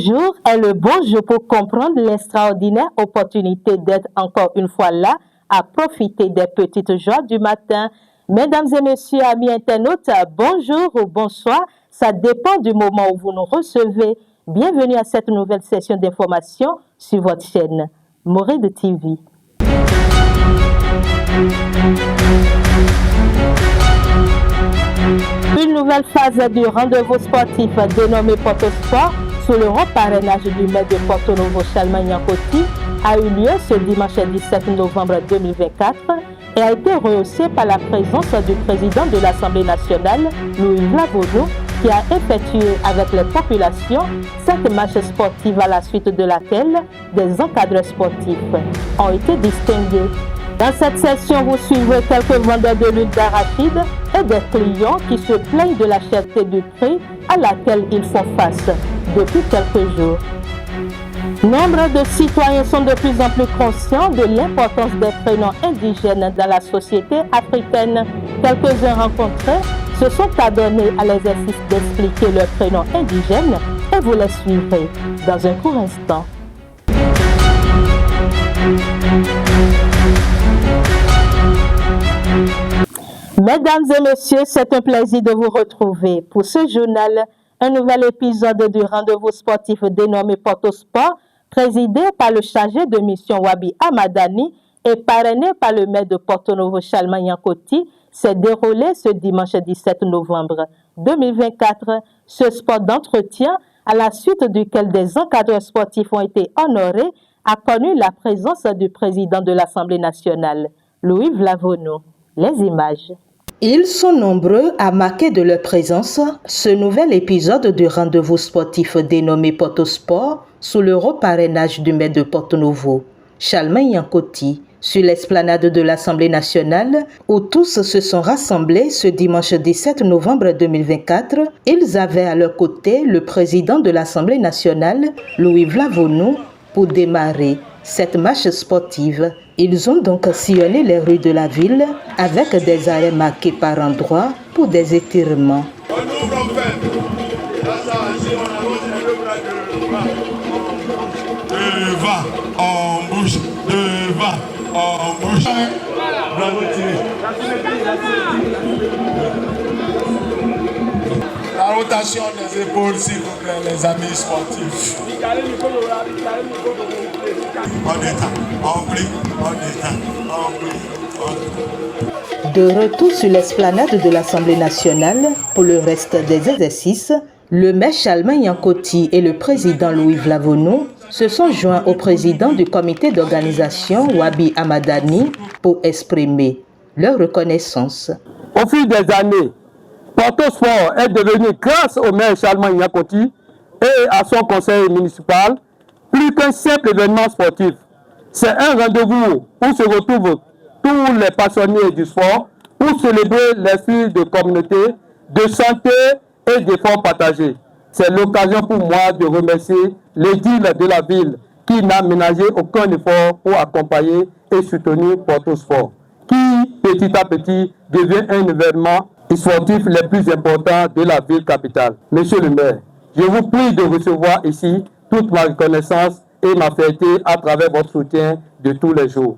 jour est le bon jour pour comprendre l'extraordinaire opportunité d'être encore une fois là à profiter des petites joies du matin. Mesdames et messieurs, amis internautes, bonjour ou bonsoir, ça dépend du moment où vous nous recevez. Bienvenue à cette nouvelle session d'information sur votre chaîne Mouride TV. Une nouvelle phase du rendez-vous sportif dénommé Porto Sport sous le parrainage du maire de Porto Novo, Charlemagne Yankoti, a eu lieu ce dimanche 17 novembre 2024 et a été rehaussé par la présence du président de l'Assemblée nationale, Louis Vlavono, qui a effectué avec les populations cette marche sportive à la suite de laquelle des encadreurs sportifs ont été distingués. Dans cette session, vous suivrez quelques vendeurs de l'huile d'arachide et des clients qui se plaignent de la cherté du prix à laquelle ils font face depuis quelques jours. Nombre de citoyens sont de plus en plus conscients de l'importance des prénoms indigènes dans la société africaine. Quelques-uns rencontrés se sont adonnés à l'exercice d'expliquer leurs prénoms indigènes et vous les suivrez dans un court instant. Mesdames et messieurs, c'est un plaisir de vous retrouver pour ce journal, un nouvel épisode du rendez-vous sportif dénommé Porto Sport, présidé par le chargé de mission Wabi Amadani et parrainé par le maire de Porto Novo, Charlemagne Yankoti, s'est déroulé ce dimanche 17 novembre 2024. Ce sport d'entretien, à la suite duquel des encadreurs sportifs ont été honorés, a connu la présence du président de l'Assemblée nationale, Louis Vlavono. Les images. Ils sont nombreux à marquer de leur présence ce nouvel épisode du rendez-vous sportif dénommé Porto Sport sous le parrainage du maire de Porto Novo, Charlemagne Yankoti, sur l'esplanade de l'Assemblée nationale où tous se sont rassemblés ce dimanche 17 novembre 2024. Ils avaient à leur côté le président de l'Assemblée nationale, Louis Vlavono, pour démarrer cette marche sportive. Ils ont donc sillonné les rues de la ville avec des arrêts marqués par endroits pour des étirements. Devant, en bouge, devant, en bouge. Bravo, la rotation des épaules, s'il vous plaît, les amis sportifs. On détend, on plie, on détend, on plie. De retour sur l'esplanade de l'Assemblée nationale pour le reste des exercices, le maire Charlemagne Yankoti et le président Louis Vlavono se sont joints au président du comité d'organisation Wabi Amadani pour exprimer leur reconnaissance. Au fil des années, Porto Sport est devenu, grâce au maire Charlemagne Yankoti et à son conseil municipal, plus qu'un simple événement sportif. C'est un rendez-vous où se retrouvent tous les passionnés du sport pour célébrer l'esprit de communauté, de santé et d'efforts partagés. C'est l'occasion pour moi de remercier l'édile de la ville qui n'a ménagé aucun effort pour accompagner et soutenir Porto Sport, qui petit à petit devient un événement sportif les plus importants de la ville capitale. Monsieur le maire, je vous prie de recevoir ici toute ma reconnaissance et ma fierté à travers votre soutien de tous les jours.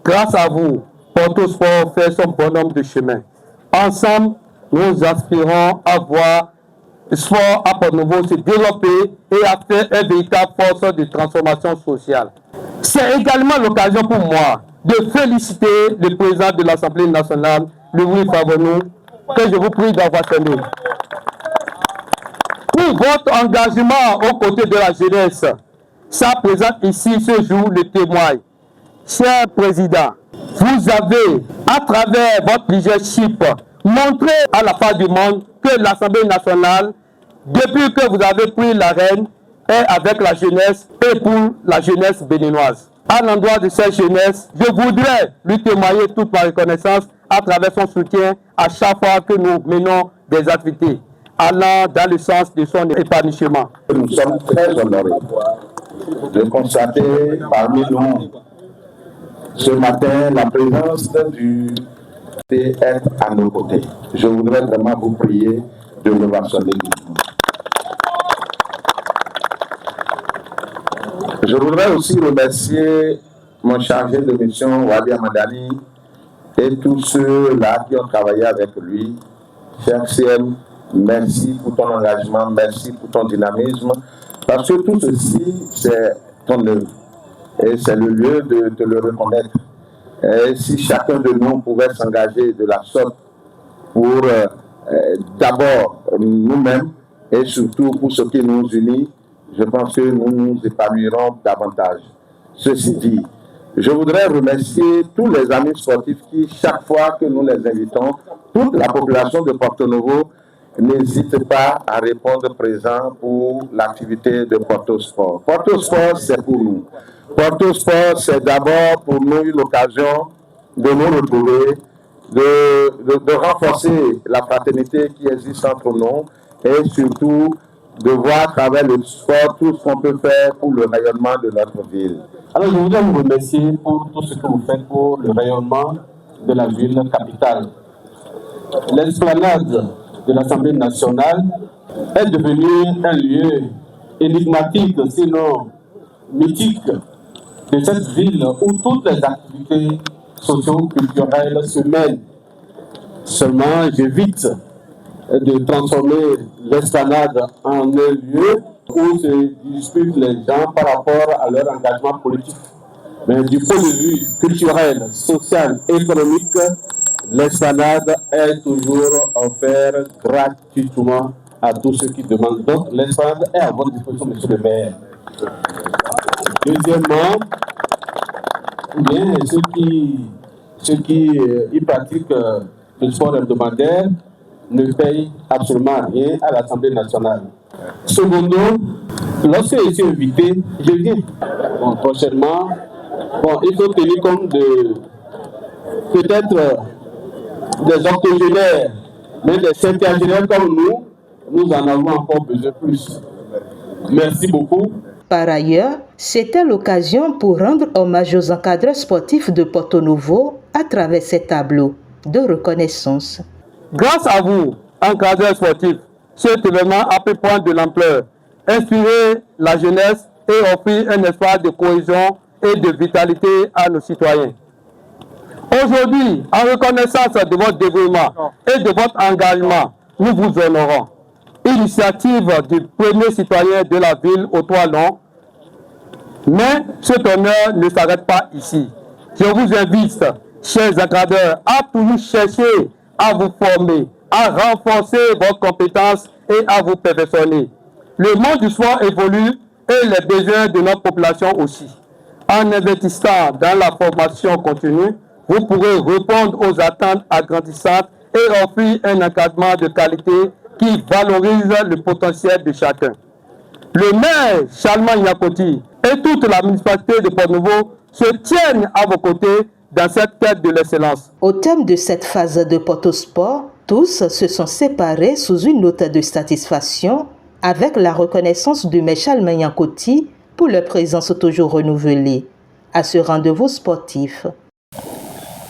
Grâce à vous, Porto Sport fait son bonhomme de chemin. Ensemble, nous aspirons à voir le sport à Porto Novo se développer et à faire un véritable force de transformation sociale. C'est également l'occasion pour moi de féliciter le président de l'Assemblée nationale, Louis Vlavono, que je vous prie d'avoir sonné. Pour votre engagement aux côtés de la jeunesse, sa présence ici ce jour le témoigne. Cher président, vous avez, à travers votre leadership, montré à la face du monde que l'Assemblée nationale, depuis que vous avez pris la reine, est avec la jeunesse et pour la jeunesse béninoise. À l'endroit de cette jeunesse, je voudrais lui témoigner toute ma reconnaissance à travers son soutien à chaque fois que nous menons des activités allant dans le sens de son épanouissement. Nous sommes très honorés de constater parmi nous ce matin la présence du PF à nos côtés. Je voudrais vraiment vous prier de le mentionner. Je voudrais aussi remercier mon chargé de mission, Wadi Amadani, et tous ceux-là qui ont travaillé avec lui. Cher CM, merci pour ton engagement, merci pour ton dynamisme, parce que tout ceci, c'est ton œuvre. Et c'est le lieu de te le reconnaître. Et si chacun de nous pouvait s'engager de la sorte pour d'abord nous-mêmes et surtout pour ce qui nous unit, je pense que nous nous épanouirons davantage. Ceci dit, je voudrais remercier tous les amis sportifs qui, chaque fois que nous les invitons, toute la population de Porto Novo n'hésite pas à répondre présent pour l'activité de Porto Sport. Porto Sport, c'est pour nous. Porto Sport, c'est d'abord pour nous l'occasion de nous retrouver, de renforcer la fraternité qui existe entre nous et surtout de voir à travers le sport tout ce qu'on peut faire pour le rayonnement de notre ville. Alors je voudrais vous remercier pour tout ce que vous faites pour le rayonnement de la ville capitale. L'esplanade de l'Assemblée nationale est devenue un lieu énigmatique, sinon mythique, de cette ville où toutes les activités socio-culturelles se mènent. Seulement, j'évite de transformer l'esplanade en un lieu où se disputent les gens par rapport à leur engagement politique. Mais du point de vue culturel, social, économique, l'esplanade est toujours offerte gratuitement à tous ceux qui demandent. Donc, l'esplanade est à votre disposition, monsieur le maire. Deuxièmement, bien, ceux qui y pratiquent le sport hebdomadaire ne payent absolument rien à l'Assemblée nationale. Secondo, lorsque je suis invité, je viens. Bon, prochainement, il faut tenir compte de peut-être des octogénaires, mais des septuagénaires comme nous en avons encore besoin plus. Merci beaucoup. Par ailleurs, c'était l'occasion pour rendre hommage aux encadreurs sportifs de Porto Novo à travers ces tableaux de reconnaissance. Grâce à vous, encadreurs sportifs, cet événement a pu prendre de l'ampleur, inspirer la jeunesse et offrir un espace de cohésion et de vitalité à nos citoyens. Aujourd'hui, en reconnaissance de votre dévouement et de votre engagement, nous vous honorons. Initiative du premier citoyen de la ville aux Toits Longs. Mais cet honneur ne s'arrête pas ici. Je vous invite, chers encadreurs, à toujours chercher à vous former, à renforcer vos compétences et à vous perfectionner. Le monde du sport évolue et les besoins de notre population aussi. En investissant dans la formation continue, vous pourrez répondre aux attentes agrandissantes et offrir un encadrement de qualité qui valorise le potentiel de chacun. Le maire Charlemagne Yakoti et toute la municipalité de Porto Novo se tiennent à vos côtés dans cette quête de l'excellence. Au terme de cette phase de Porto Sport, tous se sont séparés sous une note de satisfaction avec la reconnaissance du maire Charlemagne Yakoti pour leur présence toujours renouvelée à ce rendez-vous sportif.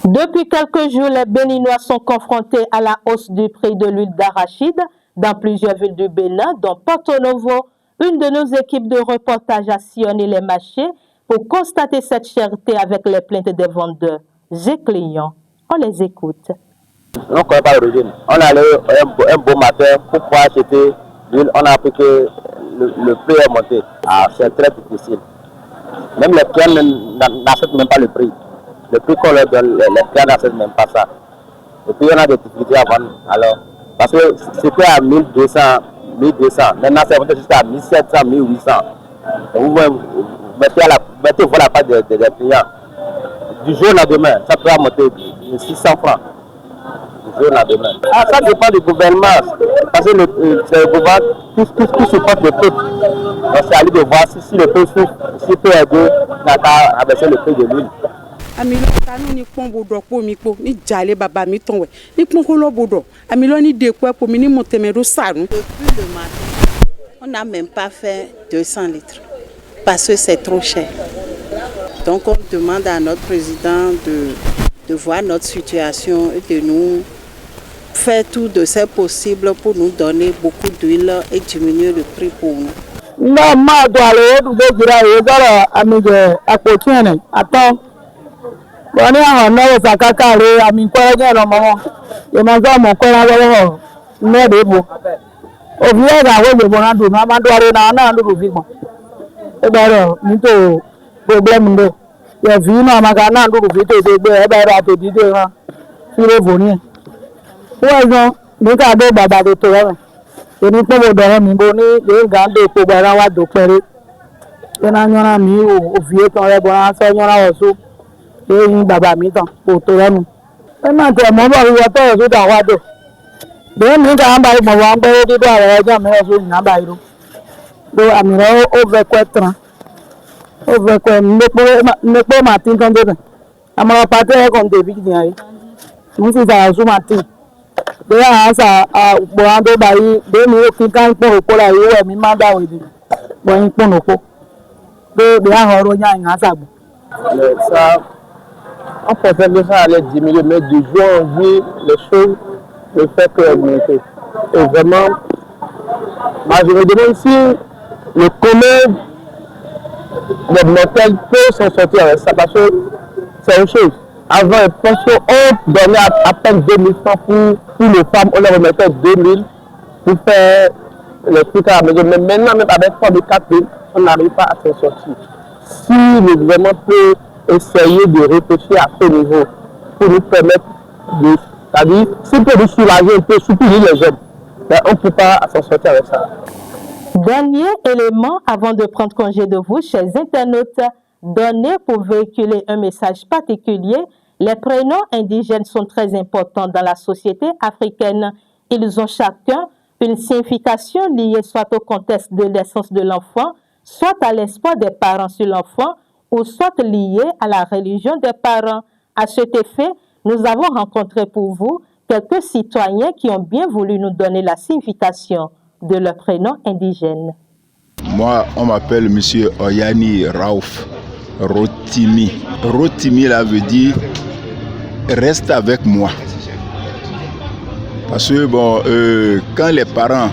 Depuis quelques jours, les Béninois sont confrontés à la hausse du prix de l'huile d'arachide dans plusieurs villes du Bénin, dont Porto Novo. Une de nos équipes de reportage a sillonné les marchés pour constater cette cherté avec les plaintes des vendeurs et clients. On les écoute. On ne connaît pas l'origine. On est allé un beau matin pour pouvoir acheter l'huile. On a appris que le prix est monté. C'est très difficile. Même les clients n'acceptent même pas le prix. Le prix qu'on leur donne, les clients n'acceptent même pas ça. Et puis on a des difficultés à vendre. Alors, parce que c'était à 1200. Maintenant, c'est monté jusqu'à 1700, 1800. Vous mettez voilà pas des clients. Du jour au lendemain, ça peut monter 600 francs. Du jour au lendemain. Ça dépend du gouvernement. Parce que c'est le gouvernement qui supporte le peuple. Donc, c'est à lui de voir si le peuple souffre, s'il peut aider à baisser le prix de l'huile. Amilo kanu ni pon bodo po mi po ni jale baba mi ton we ni pon ko lo bodo amilo ni de quoi pour mi ni montemero sanu. Depuis le matin, on n'a même pas fait 200 litres parce que c'est trop cher. Donc on demande à notre président de voir notre situation et de nous faire tout de ce possible pour nous donner beaucoup d'huile et diminuer le prix pour nous. nga ma to ale du de gira e dara amige apotiene ato boni ahon na wo sakaka re ami ko je lo mo e ma zo mo ko ra wo ne de bo o vie ga wo le bo na do na ma do are na do fi mo e ba ro ni to problem ndo ye vi no ma ga na do fi to de gbe e ba ra to di de ran fi re bo ni wo zo ni ka do baba de to ra ni pe bo do mi bo ni le ga do ko gba ra wa do pere e na nyora mi o vie to re bo na so nyora o so e yin baba mi tan o to ra nu e ma te mo bo wo to so da wa do be mi ga ba mo wa gbe di do are ja mi so na ba iro do amiro o ve kwetran o ve kwe me po ma tin ton de amara pate e kon de bi ni ai mo si da so ma tin de a sa bo an do ba yi de mi o kin kan po ko la yi we mi ma da we di bo yin po no ko de a horo nya yin asa gbo Ça, on préfère que ça allait diminuer, mais du jour au jour, les choses ne font que augmenter. Et vraiment, moi je me demande si le commun des mortels peut s'en sortir avec ça, parce que c'est une chose. Avant, je pense qu'on donnait à peine 2000 francs pour les femmes, on leur remettait 2000 pour faire les trucs à la maison. Mais maintenant, même avec 3 de 4000, on n'arrive pas à s'en sortir. Si le gouvernement peut essayer de réfléchir à ce niveau pour nous permettre de, c'est-à-dire, s'il peut nous soulager un peu, soutenir les jeunes, mais on ne peut pas s'en sortir avec ça. Dernier élément avant de prendre congé de vous, chers internautes, donné pour véhiculer un message particulier, les prénoms indigènes sont très importants dans la société africaine. Ils ont chacun une signification liée soit au contexte de naissance de l'enfant, soit à l'espoir des parents sur l'enfant, ou soit lié à la religion des parents. À cet effet, nous avons rencontré pour vous quelques citoyens qui ont bien voulu nous donner la signification de leur prénom indigène. Moi, on m'appelle M. Oyani Raouf Rotimi. Rotimi, là, veut dire « reste avec moi ». Parce que, bon, quand les parents,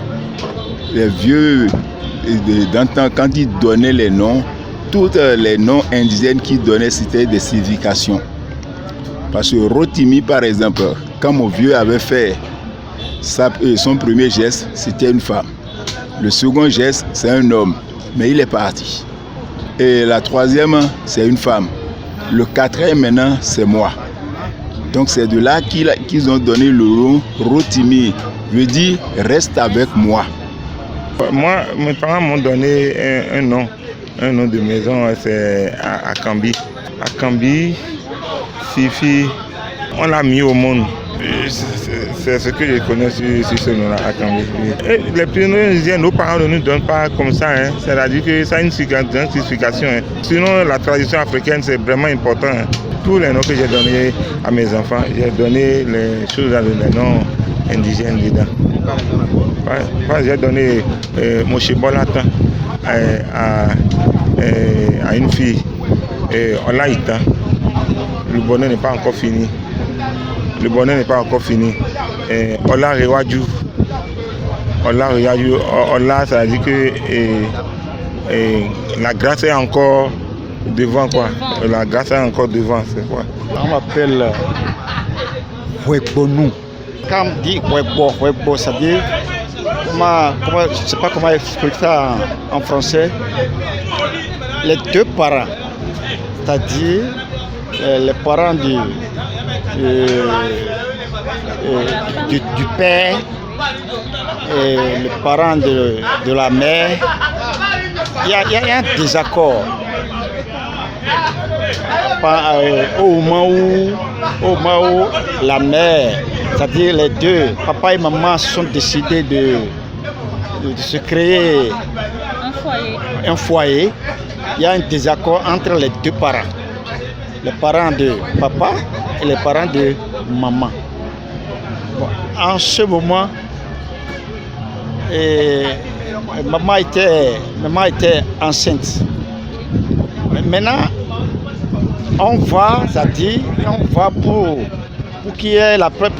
les vieux d'antan, quand ils donnaient les noms, tous les noms indigènes qu'ils donnaient, c'était des significations. Parce que Rotimi, par exemple, quand mon vieux avait fait son premier geste, c'était une femme. Le second geste, c'est un homme, mais il est parti. Et la troisième, c'est une femme. Le quatrième, maintenant, c'est moi. Donc c'est de là qu'ils ont donné le nom Rotimi, veut dire reste avec moi. Moi, mes parents m'ont donné un nom de maison, c'est Akambi. Akambi signifie on l'a mis au monde. C'est ce que je connais sur ce nom-là, Akambi. Et les prénoms indigènes, nos parents ne nous donnent pas comme ça, hein. C'est-à-dire que ça a une signification. Hein. Sinon, la tradition africaine, c'est vraiment important. Hein. Tous les noms que j'ai donnés à mes enfants, j'ai donné les choses avec les noms indigènes dedans. J'ai donné mon Chebolatan à une fille, Olaïta. Le bonheur n'est pas encore fini. Le bonheur n'est pas encore fini. Ola Rewaju. Ola, ça veut dire que la grâce est encore devant, quoi. La grâce est encore devant, c'est quoi. On m'appelle Webonou. Quand on dit Webo, ça veut dire, je ne sais pas comment expliquer ça en français. Les deux parents, c'est-à-dire les parents du père et les parents de la mère, il y a un désaccord. Au moment où la mère, c'est-à-dire les deux, papa et maman, se sont décidés de se créer un foyer, il y a un désaccord entre les deux parents. Les parents de papa et les parents de maman. Bon, en ce moment, maman était enceinte. Maintenant, on va, c'est-à-dire, pour qu'il y ait la preuve,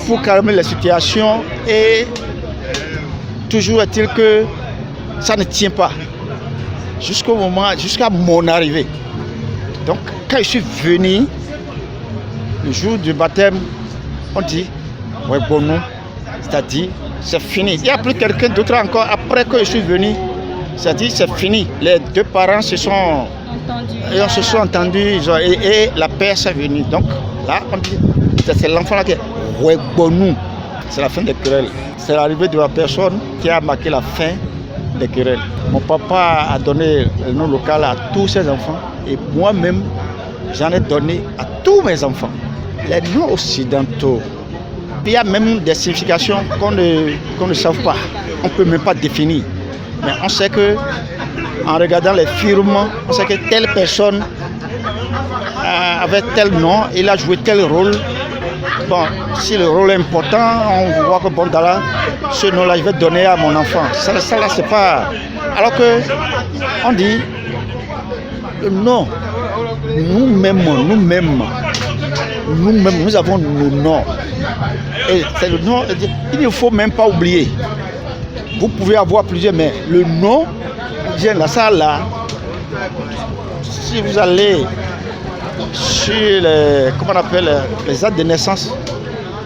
pour calmer la situation. Et toujours est-il que ça ne tient pas. Jusqu'à mon arrivée. Donc, quand je suis venu, le jour du baptême, on dit, ouais, bon, non, c'est-à-dire, c'est fini. Il n'y a plus quelqu'un d'autre encore après que je suis venu. C'est-à-dire, c'est fini. Les deux parents se sont entendus et la paix s'est venue. Donc, là, on dit, c'est l'enfant là qui est, ouais, bon, nous. C'est la fin des querelles. C'est l'arrivée de la personne qui a marqué la fin des querelles. Mon papa a donné le nom local à tous ses enfants et moi-même, j'en ai donné à tous mes enfants. Les noms occidentaux, il y a même des significations qu'on ne sait pas, on ne peut même pas définir. Mais on sait que, en regardant les firmes, on sait que telle personne avait tel nom, il a joué tel rôle. Bon, si le rôle est important, on voit que bon, là, ce nom-là, je vais donner à mon enfant. Ça là, c'est pas. Alors que, on dit, le nom, nous-mêmes, nous avons nos noms. Et c'est le nom, il ne faut même pas oublier. Vous pouvez avoir plusieurs, mais le nom, là, ça là, si vous allez sur les actes de naissance,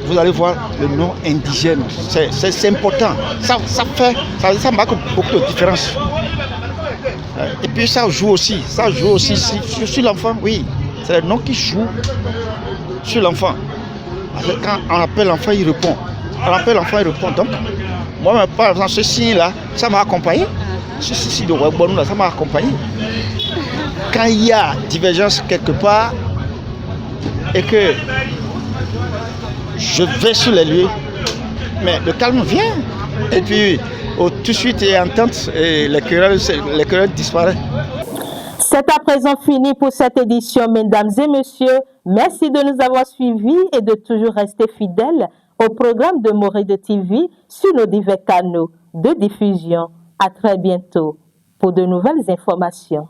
vous allez voir le nom indigène. C'est important. Ça marque beaucoup de différence. Et puis ça joue aussi sur l'enfant, oui. C'est le nom qui joue sur l'enfant. Quand on appelle l'enfant, il répond. Donc, moi, par exemple, ce signe-là, ça m'a accompagné. Ce signe de Webonou, là, ça m'a accompagné. Quand il y a divergence quelque part et que je vais sur les lieux, mais le calme vient. Et puis, tout de suite, il y a entente et les querelles disparaissent. C'est à présent fini pour cette édition, mesdames et messieurs. Merci de nous avoir suivis et de toujours rester fidèles au programme de Mouride TV sur nos divers canaux de diffusion. À très bientôt pour de nouvelles informations.